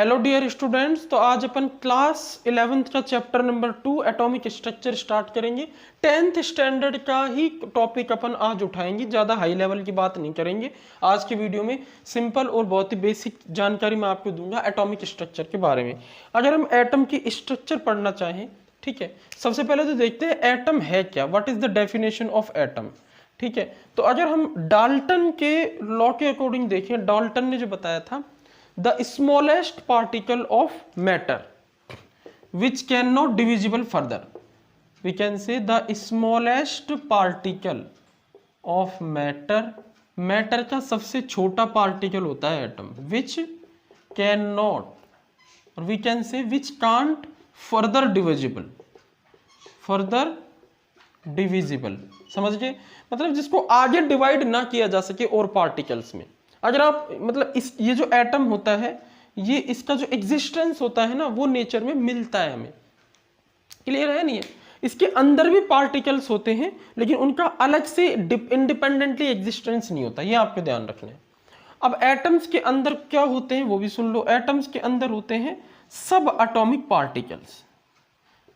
Hello dear students, तो आज अपन class 11th का chapter number 2 atomic structure start करेंगे। 10th स्टैंडर्ड का ही टॉपिक अपन आज उठाएंगे, ज़्यादा हाई लेवल की बात नहीं करेंगे। आज की वीडियो में सिंपल और बहुत ही बेसिक जानकारी मैं आपको दूंगा एटॉमिक स्ट्रक्चर के बारे में। अगर हम एटम की स्ट्रक्चर पढ़ना चाहें, ठीक है, सबसे पहले तो देखते हैं एटम है क्या, what is the definition of atom. ठीक है, तो अगर हम डाल्टन के लॉ के अकॉर्डिंग देखें, डाल्टन ने जो बताया था the smallest particle of matter which cannot divisible further, we can say the smallest particle of matter का सबसे छोटा पार्टिकल होता है एटम, which cannot, और we can say which can't further divisible, समझ गए, मतलब जिसको आगे डिवाइड ना किया जा सके और पार्टिकल्स में। अगर आप मतलब ये जो एटम होता है, ये इसका जो एग्जिस्टेंस होता है ना, वो नेचर में मिलता है हमें। क्लियर है नहीं है? इसके अंदर भी पार्टिकल्स होते हैं, लेकिन उनका अलग से इंडिपेंडेंटली एग्जिस्टेंस नहीं होता, ये आपको ध्यान रखना है। अब एटम्स के अंदर क्या होते हैं वो भी सुन लो। एटम्स के अंदर होते हैं सब एटॉमिक पार्टिकल्स।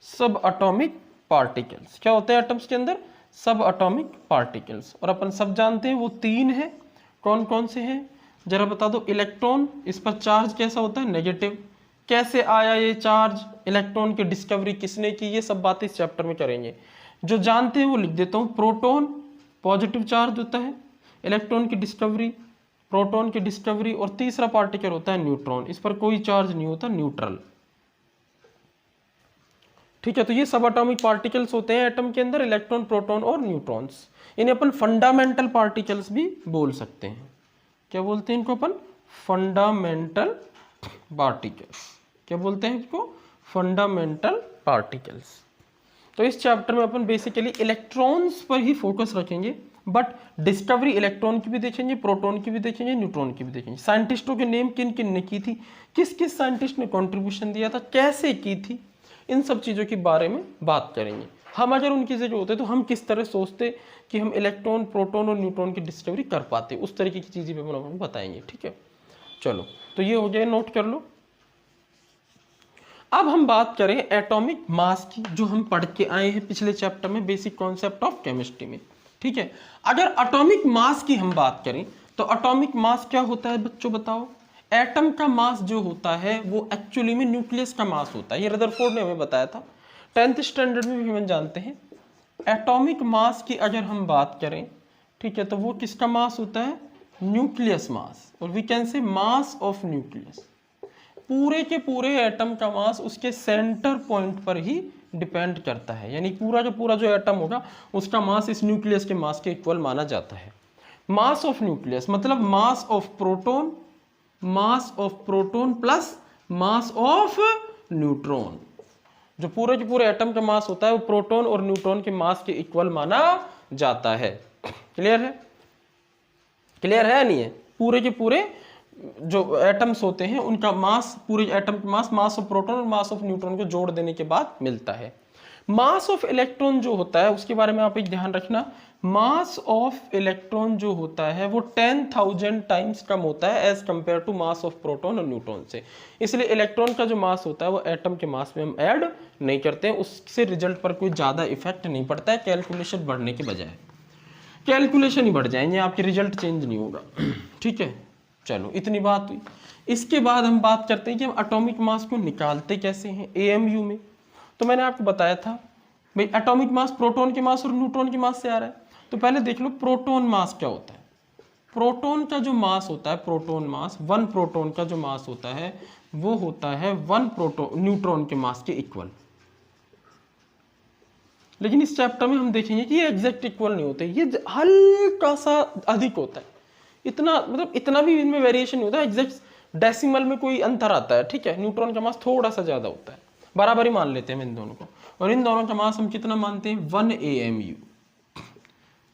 सब एटॉमिक पार्टिकल्स क्या होते हैं एटम्स के अंदर? सब एटॉमिक पार्टिकल्स। और अपन सब जानते हैं वो तीन है। कौन कौन से हैं जरा बता दो। इलेक्ट्रॉन, इस पर चार्ज कैसा होता है? नेगेटिव। कैसे आया ये चार्ज, इलेक्ट्रॉन की डिस्कवरी किसने की, ये सब बातें इस चैप्टर में करेंगे। जो जानते हैं वो लिख देता हूँ। प्रोटॉन पॉजिटिव चार्ज होता है, इलेक्ट्रॉन की डिस्कवरी, प्रोटॉन की डिस्कवरी। और तीसरा पार्टिकल होता है न्यूट्रॉन, इस पर कोई चार्ज नहीं होता, न्यूट्रल। ठीक है, तो ये सब एटॉमिक पार्टिकल्स होते हैं एटम के अंदर, इलेक्ट्रॉन, प्रोटॉन और न्यूट्रॉन्स। इन्हें अपन फंडामेंटल पार्टिकल्स भी बोल सकते हैं। क्या बोलते हैं इनको अपन? Fundamental particles. क्या बोलते हैं इसको? Fundamental particles. तो इस चैप्टर में अपन बेसिकली इलेक्ट्रॉन्स पर ही फोकस रखेंगे, बट डिस्कवरी इलेक्ट्रॉन की भी देखेंगे, प्रोटॉन की भी देखेंगे, न्यूट्रॉन की भी देखेंगे। साइंटिस्टों के नेम किन किन ने की थी, किस किस साइंटिस्ट ने कॉन्ट्रीब्यूशन दिया था, कैसे की थी, इन सब चीज़ों के बारे में बात करेंगे। हम अगर उनकी जगह होते तो हम किस तरह सोचते कि हम इलेक्ट्रॉन, प्रोटॉन और न्यूट्रॉन की डिस्कवरी कर पाते, उस तरीके की चीज़ें भी हम आपको बताएंगे। ठीक है, चलो, तो ये हो गया, नोट कर लो। अब हम बात करें एटॉमिक मास की, जो हम पढ़ के आए हैं पिछले चैप्टर में, बेसिक कॉन्सेप्ट ऑफ केमिस्ट्री में। ठीक है, अगर एटॉमिक मास की हम बात करें तो एटॉमिक मास क्या होता है बच्चों, बताओ। एटम का मास जो होता है वो एक्चुअली में न्यूक्लियस का मास होता है, ये रदरफोर्ड ने हमें बताया था। 10th स्टैंडर्ड में भी हम जानते हैं। एटॉमिक मास की अगर हम बात करें, ठीक है, तो वो किसका मास होता है? न्यूक्लियस मास, और we can say mass of nucleus. पूरे के पूरे एटम का मास उसके सेंटर पॉइंट पर ही डिपेंड करता है, यानी पूरा का पूरा जो एटम होगा उसका मास इस न्यूक्लियस के मास के इक्वल माना जाता है। मास ऑफ न्यूक्लियस मतलब मास of proton plus mass of neutron. जो पूरे के पूरे एटम का मास होता है वो प्रोटॉन और न्यूट्रॉन के मास के इक्वल माना जाता है। क्लियर है? क्लियर है नहीं है? पूरे के पूरे जो एटम्स होते हैं उनका मास, पूरे एटम का मास ऑफ प्रोटॉन और मास ऑफ न्यूट्रॉन को जोड़ देने के बाद मिलता है। मास ऑफ इलेक्ट्रॉन जो होता है उसके बारे में आप एक ध्यान रखना। मास ऑफ इलेक्ट्रॉन जो होता है वो 10,000 टाइम्स कम होता है as compare to mass of proton और न्यूट्रॉन से। इसलिए इलेक्ट्रॉन का जो मास होता है वो एटम के मास में हम ऐड नहीं करते हैं, उससे रिजल्ट पर कोई ज़्यादा इफेक्ट नहीं पड़ता है। कैलकुलेशन बढ़ने के बजाय कैलकुलेशन ही बढ़ जाएंगे, आपके रिजल्ट चेंज नहीं होगा। ठीक है, चलो, इतनी बात हुई। इसके बाद हम बात करते हैं कि हम एटॉमिक मास को निकालते कैसे हैं एएमयू में। तो मैंने आपको बताया था भाई एटॉमिक मास प्रोटॉन के मास और न्यूट्रॉन के मास से आ रहा है। तो पहले देख लो प्रोटॉन मास क्या होता है। प्रोटॉन का जो मास होता है, प्रोटॉन मास, 1 प्रोटॉन का जो मास होता है वो होता है 1 प्रोटॉन न्यूट्रॉन के मास के इक्वल। लेकिन इस चैप्टर में हम देखेंगे कि ये एग्जैक्ट इक्वल नहीं होते, ये हल्का सा अधिक होता है। इतना मतलब इतना भी इनमें वेरिएशन नहीं होता, एग्जैक्ट डेसिमल में कोई अंतर आता है। ठीक है, न्यूट्रॉन का मास थोड़ा सा ज्यादा होता है, बराबर ही मान लेते हैं इन दोनों को। और इन दोनों का मास हम कितना मानते हैं? 1 AMU,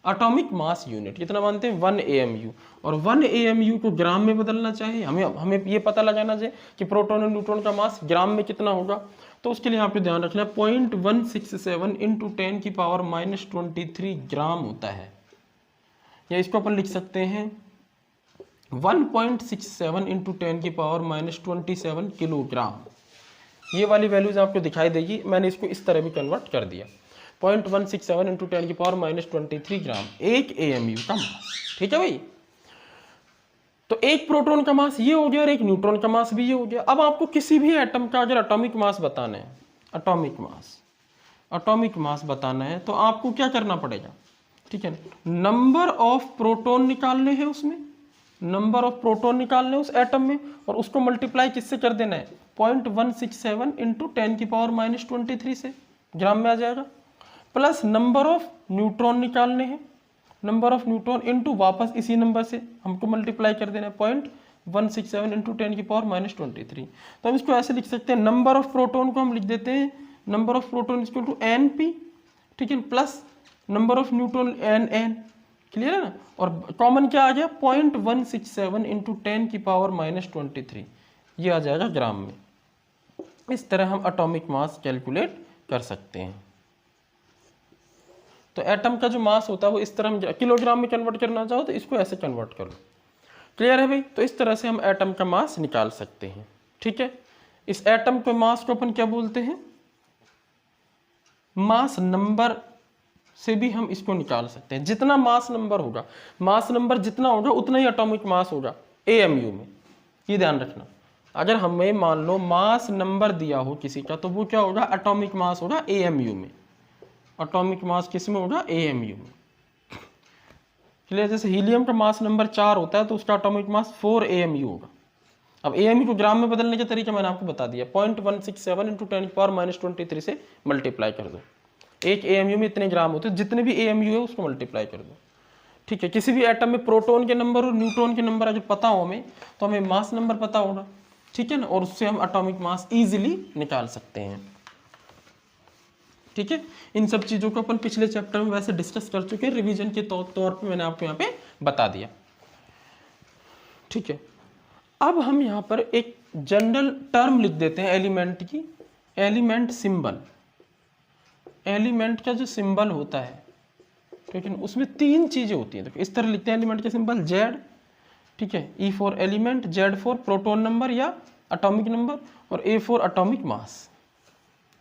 एटॉमिक मास यूनिट। कितना मानते हैं? 1 AMU। और 1 AMU को ग्राम में बदलना चाहिए, हमें ये पता लगाना चाहिए कि प्रोटॉन और न्यूट्रॉन का मास ग्राम में कितना होगा। तो उसके लिए आपको ध्यान रखना 0.167 इंटू 10 की पावर -23 ग्राम होता है। या इसको अपन लिख सकते हैं 1.67 इंटू 10⁻⁻27 किलोग्राम। ये वाली वैल्यूज आपको दिखाई देगी, मैंने इसको इस तरह भी कन्वर्ट कर दिया। 0.167 इंटू 10⁻⁻23 ग्राम, एक AMU का मास। ठीक है भाई, तो एक प्रोटॉन का मास ये हो गया और एक न्यूट्रॉन का मास भी ये हो गया। अब आपको किसी भी एटम का अगर एटॉमिक मास बताना है, एटॉमिक मास बताना है, तो आपको क्या करना पड़ेगा, ठीक है, नंबर ऑफ प्रोटॉन निकालने हैं उसमें, नंबर ऑफ प्रोटॉन निकालने उस एटम में, और उसको मल्टीप्लाई किससे कर देना है, 0.167 इंटू 10⁻⁻23 से, ग्राम में आ जाएगा, प्लस नंबर ऑफ न्यूट्रॉन निकालने हैं, नंबर ऑफ न्यूट्रॉन इंटू वापस इसी नंबर से हमको मल्टीप्लाई कर देना है 0.167 इंटू 10⁻⁻23। तो हम इसको ऐसे लिख सकते हैं, नंबर ऑफ प्रोटॉन को हम लिख देते हैं number of proton equal to NP, ठीक है, plus number of neutron NN, clear है ना, और कॉमन क्या आ गया 0.167 इंटू 10⁻⁻23, ये आ जाएगा ग्राम में। इस तरह हम एटॉमिक मास कैलकुलेट कर सकते हैं। तो एटम का जो मास होता है वो इस तरह हम किलोग्राम में कन्वर्ट करना चाहो तो इसको ऐसे कन्वर्ट कर लो, क्लियर है भाई। तो इस तरह से हम एटम का मास निकाल सकते हैं, ठीक है। इस एटम के मास को अपन क्या बोलते हैं, मास नंबर से भी हम इसको निकाल सकते हैं। जितना मास नंबर होगा, मास नंबर जितना होगा उतना ही एटॉमिक मास होगा AMU में, ये ध्यान रखना। अगर हमें मान लो मास नंबर दिया हो किसी का, तो वो क्या होगा, एटॉमिक मास होगा AMU में। एटॉमिक मास किस में होगा, AMU में, क्लियर। जैसे हीलियम का मास नंबर 4 होता है तो उसका एटॉमिक मास 4 AMU होगा। अब AMU को ग्राम में बदलने का तरीका मैंने आपको बता दिया, 0.167 इंटू 10⁻⁻23 से मल्टीप्लाई कर दो। एक AMU में इतने ग्राम होते हैं, जितने भी AMU है उसको मल्टीप्लाई कर दो, ठीक है। किसी भी एटम में प्रोटॉन के नंबर और न्यूट्रॉन के नंबर अगर पता हो हमें, तो हमें मास नंबर पता होगा, ठीक है ना, और उससे हम एटॉमिक मास इजीली निकाल सकते हैं, ठीक है। इन सब चीज़ों को अपन पिछले चैप्टर में वैसे डिस्कस कर चुके हैं, रिवीजन के तौर पे मैंने आपको यहाँ पे बता दिया, ठीक है। अब हम यहाँ पर एक जनरल टर्म लिख देते हैं एलिमेंट की, एलिमेंट सिंबल। एलिमेंट का जो सिंबल होता है, ठीक है, उसमें 3 चीजें होती हैं। देखो इस तरह लिखते हैं एलिमेंट के सिंबल, Z, ठीक है, E for element, Z for proton number या एटॉमिक नंबर, और A फॉर एटॉमिक मास,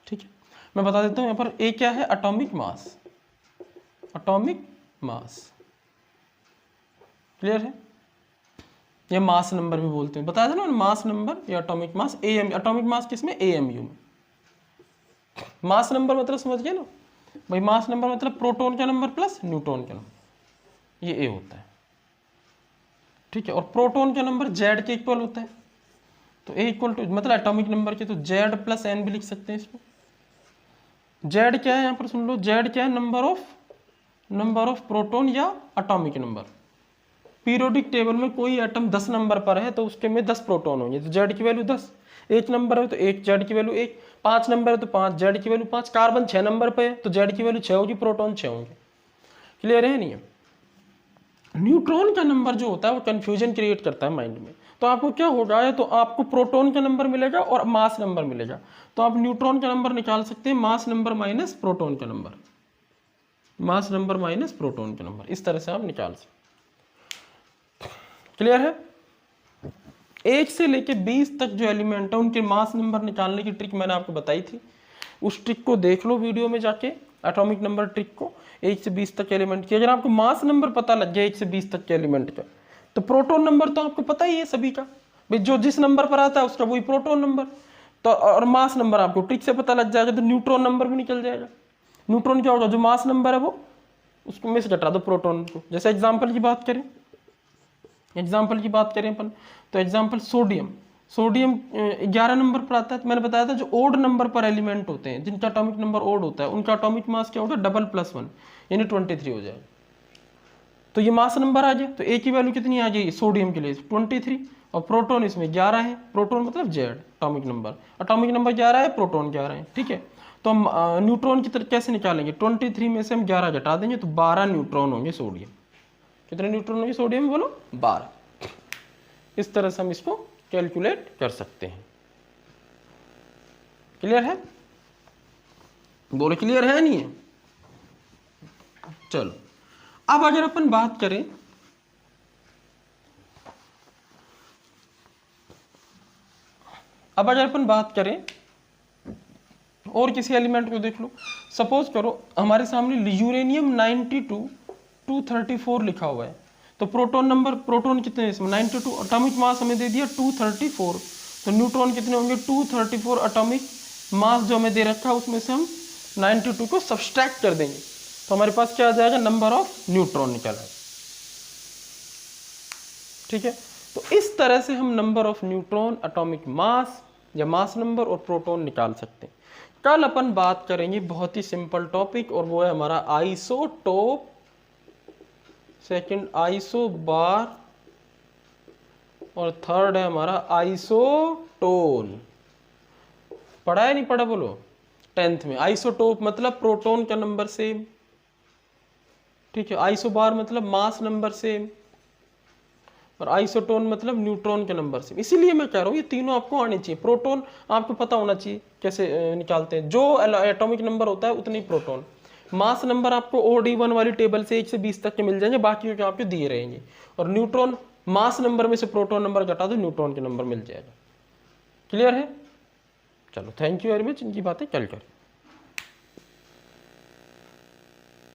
ठीक है। मैं बता देता हूँ यहाँ पर A क्या है, atomic mass, atomic mass, clear है। ये मास नंबर भी बोलते हैं, बताया था ना, मास नंबर या atomic mass. AMU, atomic mass किसमें, AMU में। मास नंबर मतलब समझ गए ना भाई, मास नंबर मतलब प्रोटॉन का नंबर प्लस न्यूट्रॉन का नंबर, ये A होता है, ठीक है। और प्रोटॉन का नंबर Z के इक्वल होता है, तो A इक्वल टू मतलब एटॉमिक नंबर के, तो Z प्लस N भी लिख सकते हैं इसको। Z क्या है यहाँ पर सुन लो, Z क्या है, नंबर ऑफ प्रोटॉन या एटॉमिक नंबर। पीरियोडिक टेबल में कोई एटम 10 नंबर पर है तो उसके में 10 प्रोटॉन होंगे, तो Z की वैल्यू 10, 1 नंबर है तो 1, Z की वैल्यू 1, 5 नंबर है तो 5, Z की वैल्यू 5, कार्बन 6 नंबर पे है तो Z की वैल्यू 6 होगी, प्रोटॉन 6 होंगे, क्लियर है नहीं है। न्यूट्रॉन का नंबर जो होता है वो कंफ्यूजन क्रिएट करता है माइंड में, तो आपको क्या होगा, या तो आपको प्रोटॉन का नंबर मिलेगा और मास नंबर मिलेगा, तो आप न्यूट्रॉन का नंबर निकाल सकते हैं मास नंबर माइनस प्रोटॉन का number, mass number minus proton का नंबर, इस तरह से आप निकाल सकते, क्लियर है। 1 से लेके 20 तक जो एलिमेंट है उनके मास नंबर निकालने की ट्रिक मैंने आपको बताई थी, उस ट्रिक को देख लो वीडियो में जाके, एटॉमिक नंबर ट्रिक को। 1 से 20 तक एलिमेंट की अगर आपको मास नंबर पता लग गया 1 से 20 तक के एलिमेंट का, तो प्रोटॉन नंबर तो आपको पता ही है सभी का भाई, जो जिस नंबर पर आता है उसका वही प्रोटॉन नंबर, तो और मास नंबर आपको ट्रिक से पता लग जाएगा, तो न्यूट्रॉन नंबर भी निकल जाएगा। न्यूट्रॉन क्या होगा, जो मास नंबर है वो उसको में से घटा दो प्रोटॉन को। जैसे एग्जाम्पल की बात करें, अपन, तो एग्जाम्पल सोडियम 11 नंबर पर आता है, तो मैंने बताया था जो ओड नंबर पर एलिमेंट होते हैं, जिनका एटॉमिक नंबर ओड होता है, उनका एटॉमिक मास क्या होगा, डबल प्लस 1 यानी 23 हो जाएगा। तो ये मास नंबर आ गया, तो ए की वैल्यू कितनी आ गई सोडियम के लिए 23, और प्रोटॉन इसमें 11 है, प्रोटॉन मतलब Z एटॉमिक नंबर 11 है, प्रोटॉन 11 है, ठीक है। तो हम न्यूट्रॉन की तरह कैसे निकालेंगे, 23 में से हम 11 घटा देंगे तो 12 न्यूट्रॉन होंगे सोडियम। कितने न्यूट्रॉन होंगे सोडियम, बोलो 12। इस तरह से हम इसको कैलकुलेट कर सकते हैं, क्लियर है, बोलो क्लियर है नहीं है। चलो अब अगर अपन बात करें अब अगर अपन बात करें और किसी एलिमेंट को देख लो, सपोज करो हमारे सामने यूरेनियम 92 234 लिखा हुआ है, तो प्रोटॉन नंबर, प्रोटॉन कितने इसमें 92, एटॉमिक मास हमें दे दिया 234, तो न्यूट्रॉन कितने होंगे 234 एटॉमिक मास जो हमें दे रखा है उसमें से हम 92 को सब्सट्रैक्ट कर देंगे, तो हमारे पास क्या आ जाएगा, नंबर ऑफ न्यूट्रॉन निकल आएगा। ठीक है, तो इस तरह से हम number of neutron, atomic mass या मास नंबर और प्रोटॉन निकाल सकते हैं। कल अपन बात करेंगे बहुत ही सिंपल टॉपिक, और वो है हमारा आइसोटोप, सेकंड आइसोबार, और थर्ड है हमारा आइसोटोन। पढ़ा है नहीं पढ़ा बोलो? 10th में। आइसोटोप मतलब प्रोटॉन का नंबर सेम, ठीक है, आइसोबार मतलब मास नंबर सेम, और आइसोटोन मतलब न्यूट्रॉन के नंबर सेम। इसीलिए मैं कह रहा हूँ ये तीनों आपको आने चाहिए। प्रोटॉन आपको पता होना चाहिए कैसे निकालते हैं, जो एटॉमिक नंबर होता है उतने ही प्रोटॉन। मास नंबर आपको OD1 वाली टेबल से 1 से 20 तक के मिल जाएंगे, बाकी के आपको दिए रहेंगे। और न्यूट्रॉन, मास नंबर में से प्रोटॉन नंबर घटा दो, न्यूट्रॉन के नंबर मिल जाएगा। क्लियर है? चलो, थैंक यू वेरी मच। इनकी बातें कल करें।